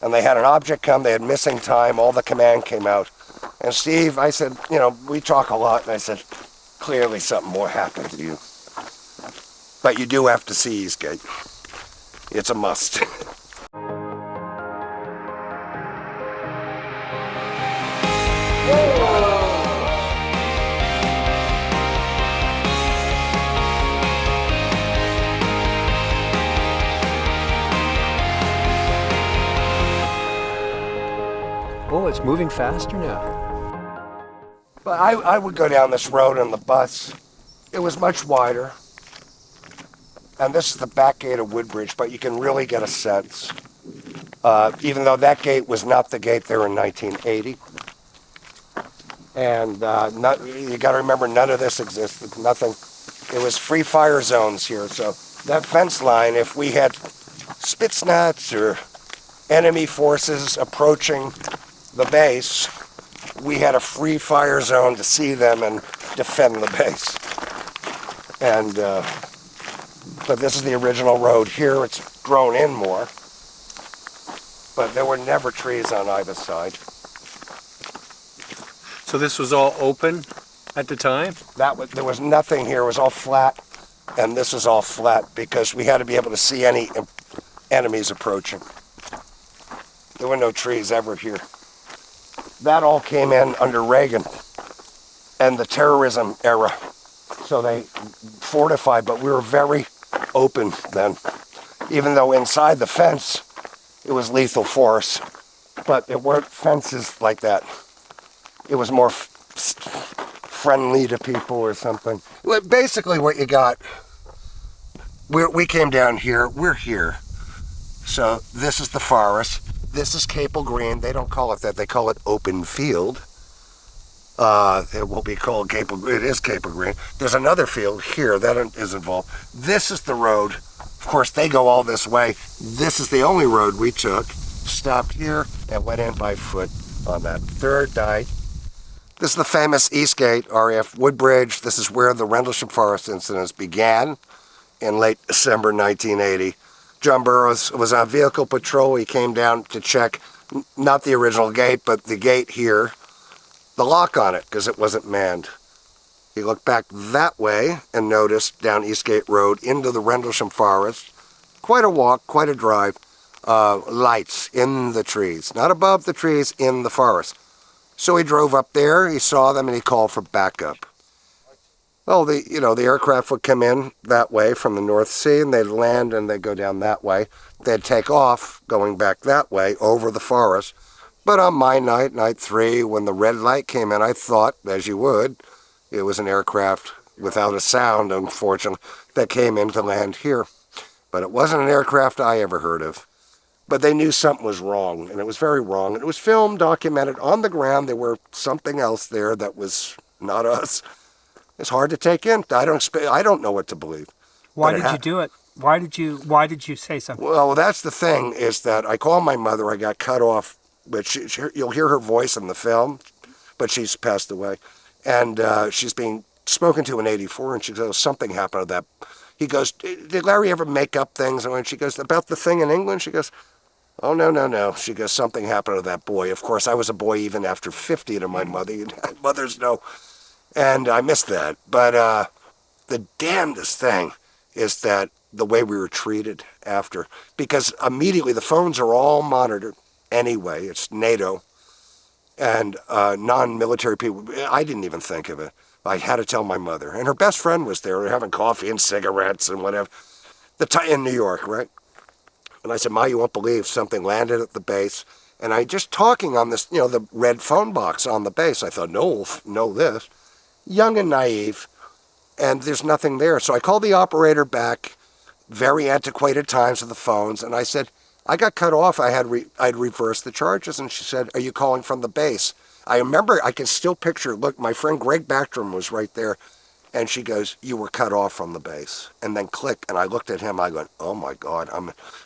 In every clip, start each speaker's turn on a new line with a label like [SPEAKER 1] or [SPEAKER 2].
[SPEAKER 1] And they had an object come, they had missing time, all the command came out. And Steve, I said, we talk a lot, and I said, clearly something more happened to you. But you do have to see Eastgate. It's a must.
[SPEAKER 2] Oh, it's moving faster now.
[SPEAKER 1] But I would go down this road on the bus. It was much wider. And this is the back gate of Woodbridge, but you can really get a sense. Even though that gate was not the gate there in 1980. And you got to remember, none of this existed, nothing. It was free fire zones here. So that fence line, if we had Spitsnaz or enemy forces approaching the base, we had a free fire zone to see them and defend the base. And but this is the original road here. It's grown in more, but there were never trees on either side.
[SPEAKER 2] So this was all open at the time?
[SPEAKER 1] There was nothing here. It was all flat, and this is all flat because we had to be able to see any enemies approaching. There were no trees ever here. That all came in under Reagan and the terrorism era. So they fortified, but we were very open then. Even though inside the fence, it was lethal force. But there weren't fences like that. It was more friendly to people or something. Basically what you got, we came down here, we're here. So this is the forest. This is Capel Green. They don't call it that. They call it open field. It won't be called Capel. It is Capel Green. There's another field here that is involved. This is the road. Of course, they go all this way. This is the only road we took. Stopped here and went in by foot on that third night. This is the famous Eastgate, RAF Woodbridge. This is where the Rendlesham Forest Incident began in late December 1980. John Burroughs was on vehicle patrol. He came down to check, not the original gate, but the gate here, the lock on it, because it wasn't manned. He looked back that way and noticed down Eastgate Road into the Rendlesham Forest, quite a walk, quite a drive, lights in the trees, not above the trees, in the forest. So he drove up there, he saw them, and he called for backup. Well, the aircraft would come in that way from the North Sea, and they'd land and they'd go down that way. They'd take off going back that way over the forest. But on my night, night 3, when the red light came in, I thought, as you would, it was an aircraft without a sound, unfortunately, that came in to land here. But it wasn't an aircraft I ever heard of. But they knew something was wrong, and it was very wrong. And it was filmed, documented on the ground. There were something else there that was not us. It's hard to take in. I don't know what to believe.
[SPEAKER 3] Why did you do it? Why did you say something?
[SPEAKER 1] Well, that's the thing, is that I called my mother. I got cut off, but you'll hear her voice in the film, but she's passed away. And she's being spoken to in '84, and she goes, something happened to that. He goes, did Larry ever make up things? And when she goes, about the thing in England, she goes, oh, no. She goes, something happened to that boy. Of course, I was a boy even after 50 to my mother. Mothers know. And I missed that. But the damnedest thing is that the way we were treated after. Because immediately the phones are all monitored anyway. It's NATO. And non-military people. I didn't even think of it. I had to tell my mother. And her best friend was there. They're having coffee and cigarettes and whatever. In New York, right? And I said, Ma, you won't believe something landed at the base. And I just talking on this, the red phone box on the base. I thought, no, know this. Young and naive, and there's nothing there. So I called the operator back, very antiquated times of the phones, and I said, I got cut off. I'd reversed the charges. And she said, are you calling from the base? I remember, I can still picture, look, my friend Greg Backstrom was right there. And she goes, you were cut off from the base. And then click, and I looked at him, I go, oh my God.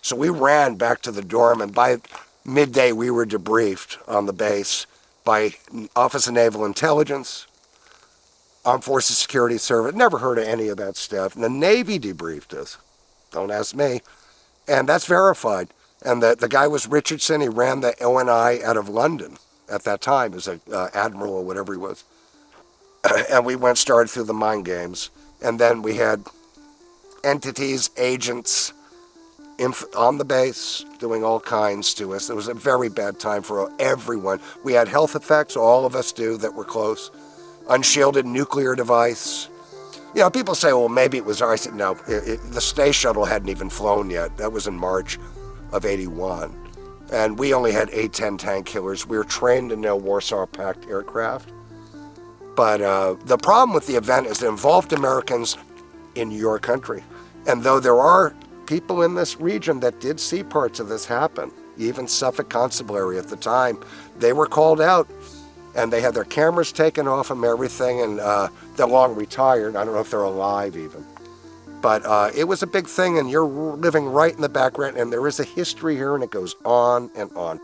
[SPEAKER 1] So we ran back to the dorm, and by midday we were debriefed on the base by Office of Naval Intelligence, Armed Forces Security Service. Never heard of any of that stuff. And the Navy debriefed us. Don't ask me. And that's verified. And the guy was Richardson. He ran the ONI out of London at that time as an admiral or whatever he was. And we started through the mind games. And then we had entities, agents on the base doing all kinds to us. It was a very bad time for everyone. We had health effects, all of us do, that were close. Unshielded nuclear device. You know, people say, well, maybe it was ours. I said, no, the space shuttle hadn't even flown yet. That was in March of 81. And we only had A-10 tank killers. We were trained in no Warsaw Pact aircraft. But the problem with the event is it involved Americans in your country. And though there are people in this region that did see parts of this happen, even Suffolk Constabulary at the time, they were called out and they had their cameras taken off them, everything, and they're long retired. I don't know if they're alive even. But it was a big thing, and you're living right in the background, and there is a history here, and it goes on and on.